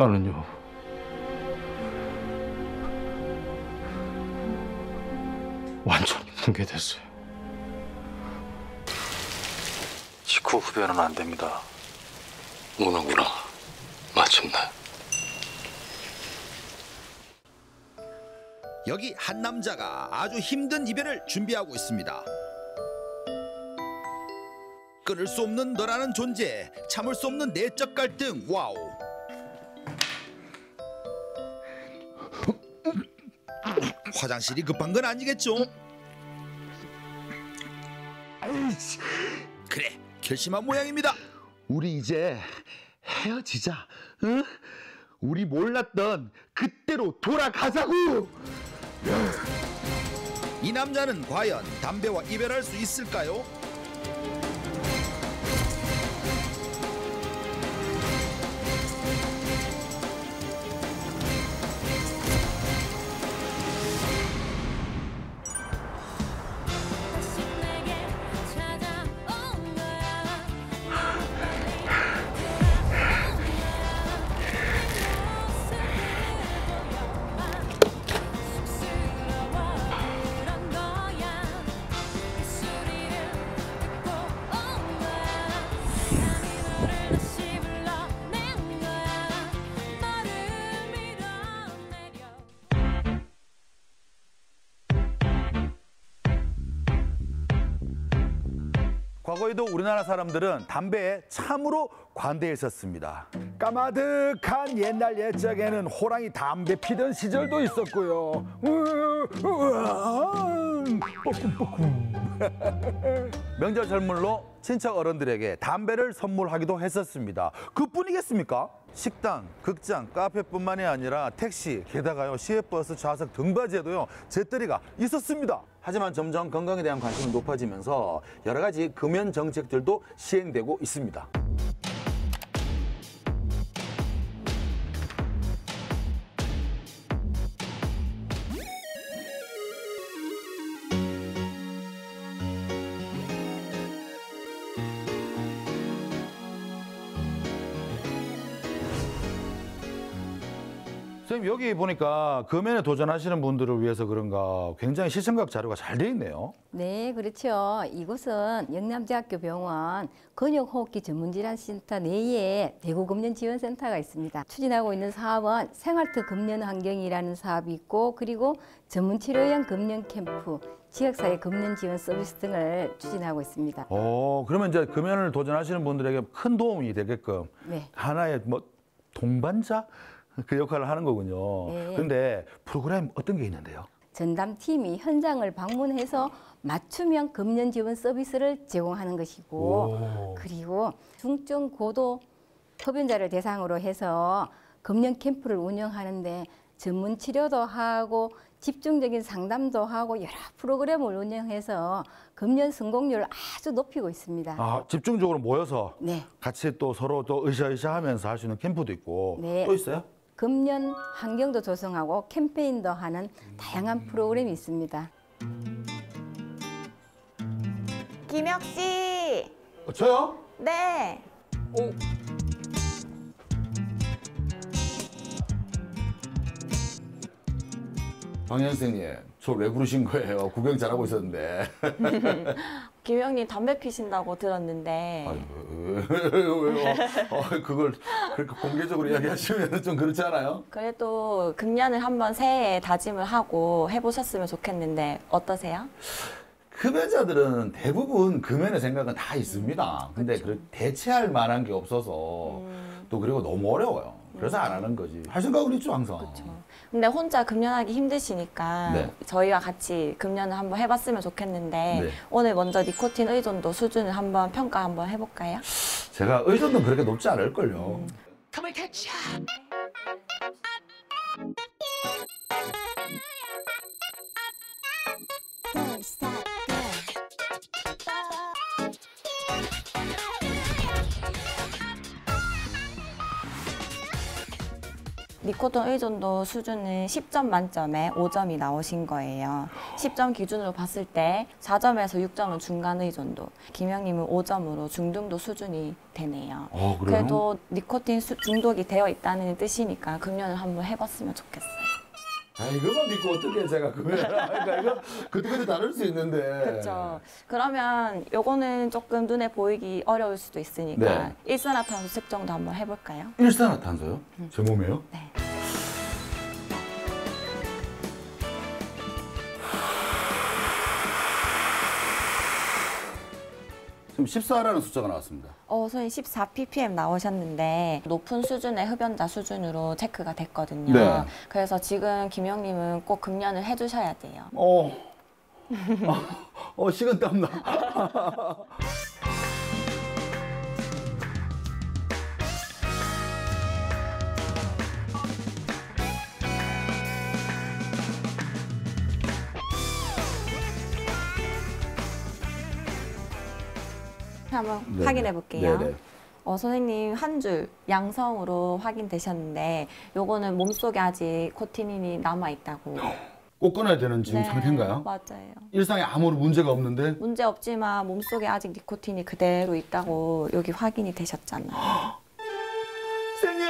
나는요. 완전히 붕괴됐어요. 직후 흡연은 안 됩니다. 오는구나. 마침내. 여기 한 남자가 아주 힘든 이별을 준비하고 있습니다. 끊을 수 없는 너라는 존재, 참을 수 없는 내적 갈등. 와우. 화장실이 급한 건 아니겠죠? 그래, 결심한 모양입니다. 우리 이제 헤어지자. 응? 우리 몰랐던 그때로 돌아가자고. 이 남자는 과연 담배와 이별할 수 있을까요? 과거에도 우리나라 사람들은 담배에 참으로 관대했었습니다. 까마득한 옛날 옛적에는 호랑이 담배 피던 시절도 있었고요. 명절 선물로 친척 어른들에게 담배를 선물하기도 했었습니다. 그뿐이겠습니까? 식당, 극장, 카페뿐만이 아니라 택시, 게다가요 시외버스 좌석 등받이에도요 재떨이가 있었습니다. 하지만 점점 건강에 대한 관심이 높아지면서 여러 가지 금연 정책들도 시행되고 있습니다. 선생님, 여기 보니까 금연에 도전하시는 분들을 위해서 그런가 굉장히 시청각 자료가 잘 돼 있네요. 네, 그렇죠. 이곳은 영남대학교 병원 근육호흡기 전문질환센터 내에 대구금연지원센터가 있습니다. 추진하고 있는 사업은 생활트 금연 환경이라는 사업이 있고, 그리고 전문치료형 금연 캠프, 지역사회 금연 지원 서비스 등을 추진하고 있습니다. 그러면 이제 금연을 도전하시는 분들에게 큰 도움이 되게끔 네. 하나의 뭐 동반자 그 역할을 하는 거군요. 네. 근데 프로그램 어떤 게 있는데요? 전담팀이 현장을 방문해서 맞춤형 금연 지원 서비스를 제공하는 것이고, 그리고 중증 고도 흡연자를 대상으로 해서 금연 캠프를 운영하는데 전문 치료도 하고 집중적인 상담도 하고 여러 프로그램을 운영해서 금연 성공률을 아주 높이고 있습니다. 집중적으로 모여서 네. 같이 또 서로 또 으쌰으쌰 하면서 할 수 있는 캠프도 있고. 네. 또 있어요? 금연 환경도 조성하고 캠페인도 하는 다양한 프로그램이 있습니다. 김혁 씨. 저요? 네. 방 선생님, 저 왜 부르신 거예요? 구경 잘하고 있었는데. 김혁님 담배 피신다고 들었는데. 왜요? 그걸 그렇게 공개적으로 이야기하시면 좀 그렇지 않아요? 그래도 금연을 한번 새해에 다짐을 하고 해보셨으면 좋겠는데 어떠세요? 흡연자들은 대부분 금연의 생각은 다 있습니다. 근데 그 대체할 만한 게 없어서 또 그리고 너무 어려워요. 그래서 안 하는 거지. 할 생각은 있죠, 항상. 그렇죠. 근데 혼자 금연하기 힘드시니까 네. 저희와 같이 금연을 한번 해봤으면 좋겠는데 네. 오늘 먼저 니코틴 의존도 수준을 한번 평가 한번 해볼까요? 제가 의존도 그렇게 높지 않을걸요. 니코틴 의존도 수준은 10점 만점에 5점이 나오신 거예요. 10점 기준으로 봤을 때 4점에서 6점은 중간 의존도, 김영님은 5점으로 중등도 수준이 되네요. 그래요? 그래도 니코틴 중독이 되어 있다는 뜻이니까 금연을 한번 해봤으면 좋겠어요. 아, 이거만 믿고 어떻게 제가 그러니까 이거 그때그때 다를 수 있는데. 그렇죠. 그러면 요거는 조금 눈에 보이기 어려울 수도 있으니까 네. 일산화탄소 측정도 한번 해볼까요? 일산화탄소요? 제 몸에요? 네. 지금 14라는 숫자가 나왔습니다. 선생님 14ppm 나오셨는데 높은 수준의 흡연자 수준으로 체크가 됐거든요. 네. 그래서 지금 김영님은 꼭 금연을 해주셔야 돼요. 식은땀 나. 한번 네네. 확인해 볼게요. 네네. 선생님 한 줄 양성으로 확인되셨는데 요거는 몸속에 아직 코티닌이 남아있다고. 꼭 끊어야 되는 지금 네, 상태인가요? 맞아요. 일상에 아무런 문제가 없는데? 문제 없지만 몸속에 아직 니코틴이 그대로 있다고 여기 확인이 되셨잖아요. 생님!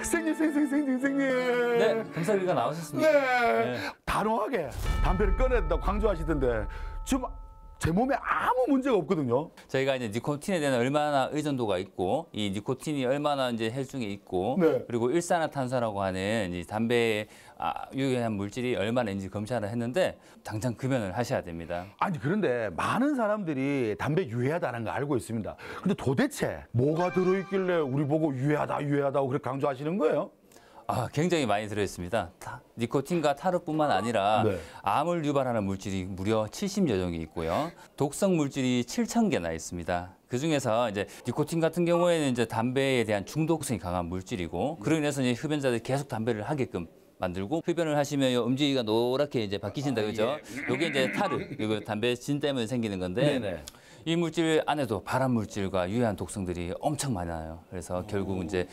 생님! 네, 검사 결과 나오셨습니다. 네. 단호하게 담배를 꺼내야 된다고 강조하시던데 지금 제 몸에 아무 문제가 없거든요. 저희가 이제 니코틴에 대한 얼마나 의존도가 있고, 이 니코틴이 얼마나 이제 혈중에 있고, 네. 그리고 일산화탄소라고 하는 이 담배에 유해한 물질이 얼마나 있는지 검사를 했는데 당장 금연을 하셔야 됩니다. 아니 그런데 많은 사람들이 담배 유해하다는 거 알고 있습니다. 근데 도대체 뭐가 들어있길래 우리 보고 유해하다고 그렇게 강조하시는 거예요? 굉장히 많이 들어있습니다. 니코틴과 타르뿐만 아니라 네. 암을 유발하는 물질이 무려 70여 종이 있고요. 독성 물질이 7,000개나 있습니다. 그 중에서 이제 니코틴 같은 경우에는 이제 담배에 대한 중독성이 강한 물질이고, 그로 인해서 이제 흡연자들이 계속 담배를 하게끔 만들고, 흡연을 하시면 음지가 노랗게 이제 바뀌신다, 그죠? 요게 이제 타르, 이거 담배 진 때문에 생기는 건데, 네네. 이 물질 안에도 발암 물질과 유해한 독성들이 엄청 많아요. 그래서 결국 이제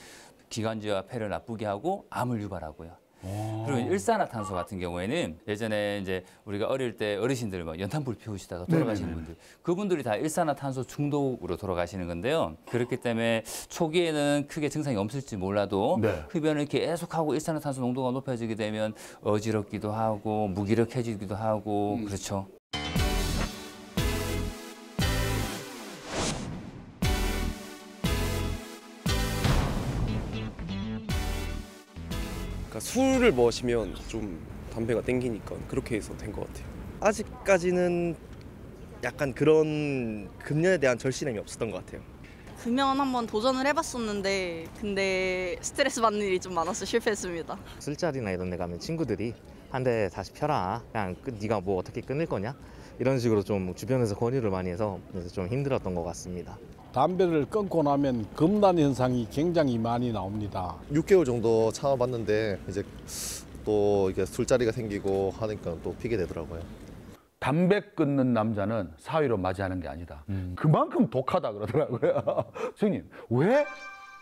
기관지와 폐를 나쁘게 하고 암을 유발하고요. 그리고 일산화탄소 같은 경우에는 예전에 이제 우리가 어릴 때 어르신들 막 연탄불 피우시다가 돌아가시는 분들, 그분들이 다 일산화탄소 중독으로 돌아가시는 건데요. 그렇기 때문에 초기에는 크게 증상이 없을지 몰라도 네. 흡연을 계속하고 일산화탄소 농도가 높아지게 되면 어지럽기도 하고 무기력해지기도 하고 그렇죠. 그러니까 술을 마시면 좀 담배가 땡기니까 그렇게 해서 된 것 같아요. 아직까지는 약간 그런 금연에 대한 절실함이 없었던 것 같아요. 금연 한번 도전을 해봤었는데 근데 스트레스 받는 일이 좀 많아서 실패했습니다. 술자리나 이런 데 가면 친구들이 한 대 다시 펴라, 그냥 네가 뭐 어떻게 끊을 거냐, 이런 식으로 좀 주변에서 권유를 많이 해서 그래서 좀 힘들었던 것 같습니다. 담배를 끊고 나면 금단 현상이 굉장히 많이 나옵니다. 6개월 정도 참아봤는데 이제 또 이게 술자리가 생기고 하니까 또 피게 되더라고요. 담배 끊는 남자는 사위로 맞이하는 게 아니다. 그만큼 독하다 그러더라고요. 선생님, 왜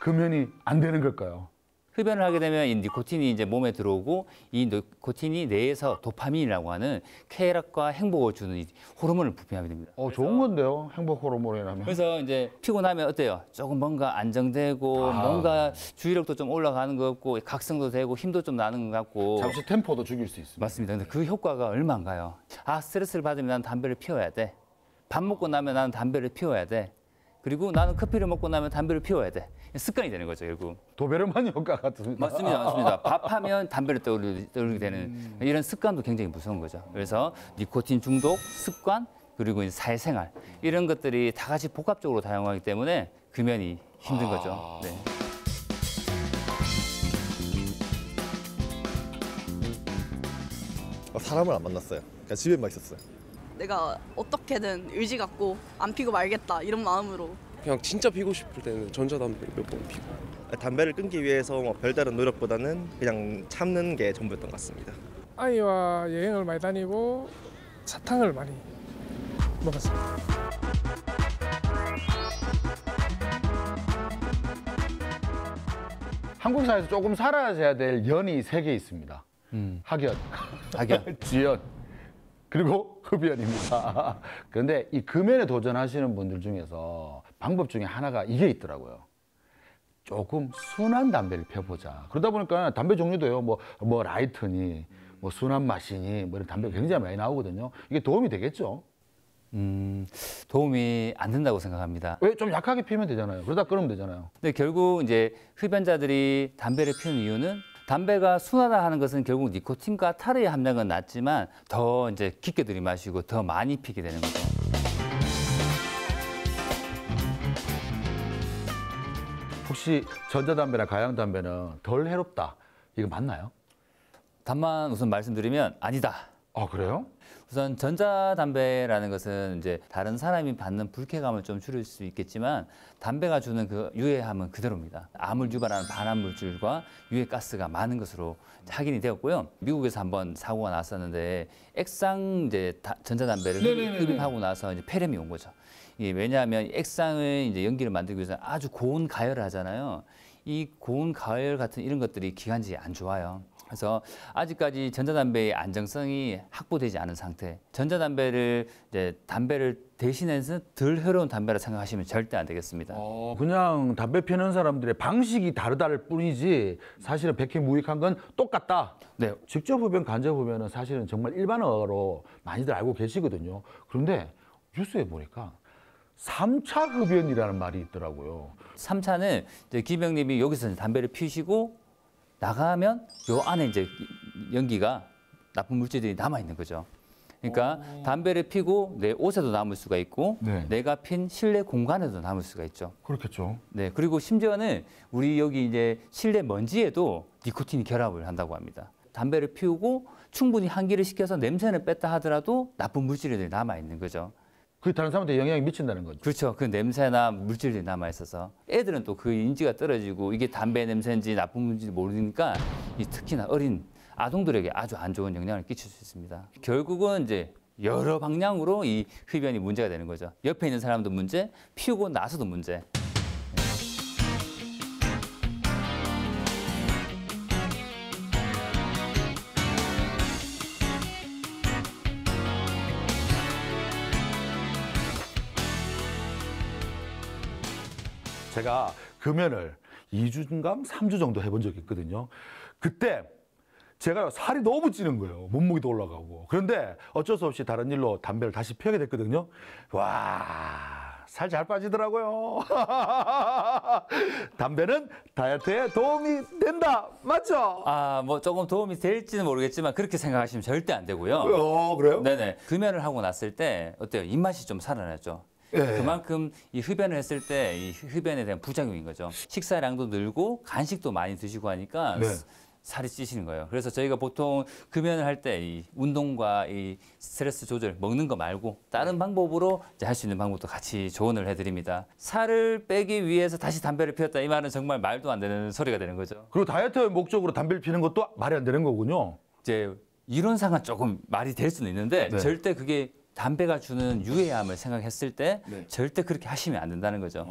금연이 안 되는 걸까요? 흡연을 하게 되면 이 니코틴이 이제 몸에 들어오고, 이 니코틴이 뇌에서 도파민이라고 하는 쾌락과 행복을 주는 이 호르몬을 분비하게 됩니다. 좋은 건데요, 행복 호르몬이라면. 그래서 이제 피고 나면 어때요? 조금 뭔가 안정되고 뭔가 주의력도 좀 올라가는 것 같고 각성도 되고 힘도 좀 나는 것 같고. 잠시 템포도 죽일 수 있습니다. 맞습니다. 근데 그 효과가 얼마인가요? 스트레스를 받으면 나는 담배를 피워야 돼. 밥 먹고 나면 나는 담배를 피워야 돼. 그리고 나는 커피를 먹고 나면 담배를 피워야 돼. 습관이 되는 거죠, 결국. 도베르만 효과 같습니다. 맞습니다. 밥하면 담배를 떠오르게 되는 이런 습관도 굉장히 무서운 거죠. 그래서 니코틴 중독, 습관, 그리고 이제 사회생활, 이런 것들이 다 같이 복합적으로 다양하기 때문에 금연이 힘든 거죠. 네. 사람을 안 만났어요. 그냥 집에만 있었어요. 내가 어떻게든 의지 갖고 안 피고 말겠다 이런 마음으로. 그냥 진짜 피고 싶을 때는 전자담배 몇 번 피고. 담배를 끊기 위해서 뭐 별다른 노력보다는 그냥 참는 게 전부였던 것 같습니다. 아이와 여행을 많이 다니고 사탕을 많이 먹었습니다. 한국 사회에서 조금 사라져야 될 연이 3개 있습니다. 학연, 지연, 그리고 흡연입니다. 그런데 이 금연에 도전하시는 분들 중에서 방법 중에 하나가 이게 있더라고요. 조금 순한 담배를 펴보자. 그러다 보니까 담배 종류도요, 뭐 라이트니, 뭐 순한 맛이니, 뭐 이런 담배가 굉장히 많이 나오거든요. 이게 도움이 되겠죠? 도움이 안 된다고 생각합니다. 왜? 좀 약하게 피우면 되잖아요. 그러다 끊으면 되잖아요. 근데 결국 이제 흡연자들이 담배를 피우는 이유는 담배가 순하다 하는 것은 결국 니코틴과 타르의 함량은 낮지만 더 이제 깊게 들이마시고 더 많이 피게 되는 거죠. 혹시 전자담배나 가양담배는 덜 해롭다. 이거 맞나요? 다만 우선 말씀드리면 아니다. 아, 그래요? 우선 전자담배라는 것은 이제 다른 사람이 받는 불쾌감을 좀 줄일 수 있겠지만 담배가 주는 그 유해함은 그대로입니다. 암을 유발하는 반환 물질과 유해 가스가 많은 것으로 확인이 되었고요. 미국에서 한번 사고가 났었는데 액상 이제 전자담배를 흡입하고 나서 이제 폐렴이 온 거죠. 이게 왜냐하면 액상의 이제 연기를 만들기 위해서 아주 고온 가열을 하잖아요. 이 고온 가열 같은 이런 것들이 기관지에 안 좋아요. 그래서 아직까지 전자담배의 안정성이 확보되지 않은 상태. 전자담배를 이제 담배를 대신해서 덜 해로운 담배라 생각하시면 절대 안 되겠습니다. 그냥 담배 피우는 사람들의 방식이 다르다를 뿐이지 사실은 백해무익한 건 똑같다. 네. 직접 흡연, 간접 흡연은 사실은 정말 일반어로 많이들 알고 계시거든요. 그런데 뉴스에 보니까 3차 흡연이라는 말이 있더라고요. 3차는 이제 기병님이 여기서 이제 담배를 피우시고 나가면 요 안에 이제 연기가 나쁜 물질들이 남아 있는 거죠. 그러니까 담배를 피고 내 옷에도 남을 수가 있고 내가 핀 실내 공간에도 남을 수가 있죠. 그렇겠죠. 네, 그리고 심지어는 우리 여기 이제 실내 먼지에도 니코틴이 결합을 한다고 합니다. 담배를 피우고 충분히 환기를 시켜서 냄새는 뺐다 하더라도 나쁜 물질들이 남아 있는 거죠. 그게 다른 사람한테 영향이 미친다는 거죠. 그렇죠. 그 냄새나 물질들이 남아 있어서 애들은 또 그 인지가 떨어지고 이게 담배 냄새인지 나쁜 물질인지 모르니까 특히나 어린 아동들에게 아주 안 좋은 영향을 끼칠 수 있습니다. 결국은 이제 여러 방향으로 이 흡연이 문제가 되는 거죠. 옆에 있는 사람도 문제, 피우고 나서도 문제. 제가 금연을 2주인가 3주 정도 해본 적이 있거든요. 그때 제가 살이 너무 찌는 거예요. 몸무게도 올라가고. 그런데 어쩔 수 없이 다른 일로 담배를 다시 피우게 됐거든요. 와, 살 잘 빠지더라고요. 담배는 다이어트에 도움이 된다. 맞죠? 아, 뭐 조금 도움이 될지는 모르겠지만 그렇게 생각하시면 절대 안 되고요. 그래요? 네네. 금연을 하고 났을 때 어때요? 입맛이 좀 살아나죠. 예. 그만큼 이 흡연을 했을 때 이 흡연에 대한 부작용인 거죠. 식사량도 늘고 간식도 많이 드시고 하니까 살이 찌시는 거예요. 그래서 저희가 보통 금연을 할 때 이 운동과 이 스트레스 조절, 먹는 거 말고 다른 방법으로 할 수 있는 방법도 같이 조언을 해드립니다. 살을 빼기 위해서 다시 담배를 피웠다 이 말은 정말 말도 안 되는 소리가 되는 거죠. 그리고 다이어트의 목적으로 담배를 피우는 것도 말이 안 되는 거군요. 이제 이론상은 조금 말이 될 수는 있는데 절대 그게 담배가 주는 유해함을 생각했을 때 절대 그렇게 하시면 안 된다는 거죠.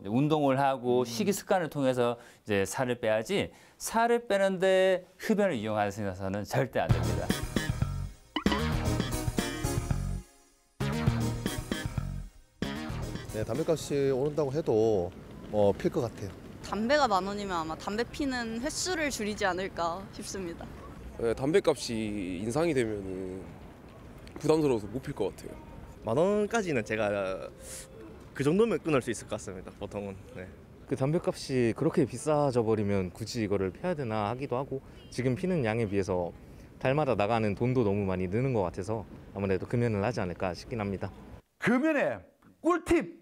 운동을 하고 식이 습관을 통해서 이제 살을 빼야지 살을 빼는데 흡연을 이용하는 생각에서는 절대 안 됩니다. 네, 담배값이 오른다고 해도 필 것 같아요. 담배가 10,000원이면 아마 담배 피는 횟수를 줄이지 않을까 싶습니다. 네, 담배값이 인상이 되면 부담스러워서 못 필 것 같아요. 10,000원까지는 제가 그 정도면 끊을 수 있을 것 같습니다. 보통은. 네. 그 담배값이 그렇게 비싸져 버리면 굳이 이거를 피워야 되나 하기도 하고 지금 피는 양에 비해서 달마다 나가는 돈도 너무 많이 느는 것 같아서 아무래도 금연을 하지 않을까 싶긴 합니다. 금연의 꿀팁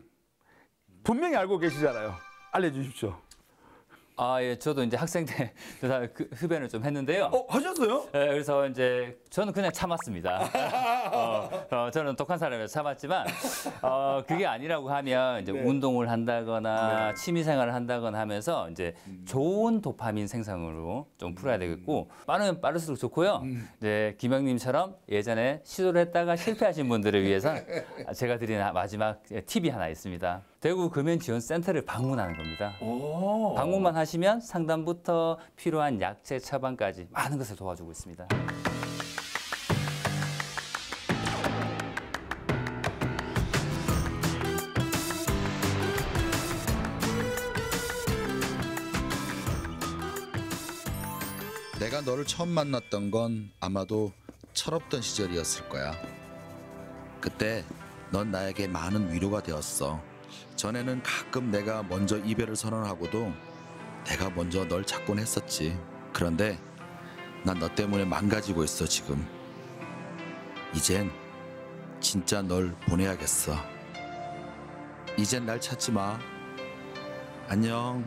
분명히 알고 계시잖아요. 알려주십시오. 아, 예, 저도 이제 학생 때 흡연을 좀 했는데요. 하셨어요? 네, 그래서 이제 저는 그냥 참았습니다. 저는 독한 사람이라서 참았지만 그게 아니라고 하면 이제 운동을 한다거나 취미 생활을 한다거나 하면서 이제 좋은 도파민 생성으로 좀 풀어야 되겠고 빠르면 빠를수록 좋고요. 이제 김영님처럼 예전에 시도를 했다가 실패하신 분들을 위해서 제가 드리는 마지막 팁이 하나 있습니다. 대구 금연지원센터를 방문하는 겁니다. 방문만 하시면 상담부터 필요한 약제 처방까지 많은 것을 도와주고 있습니다. 내가 너를 처음 만났던 건 아마도 철없던 시절이었을 거야. 그때 넌 나에게 많은 위로가 되었어. 전에는 가끔 내가 먼저 이별을 선언하고도 내가 먼저 널 찾곤 했었지. 그런데 난 너 때문에 망가지고 있어 지금. 이젠 진짜 널 보내야겠어. 이젠 날 찾지 마. 안녕.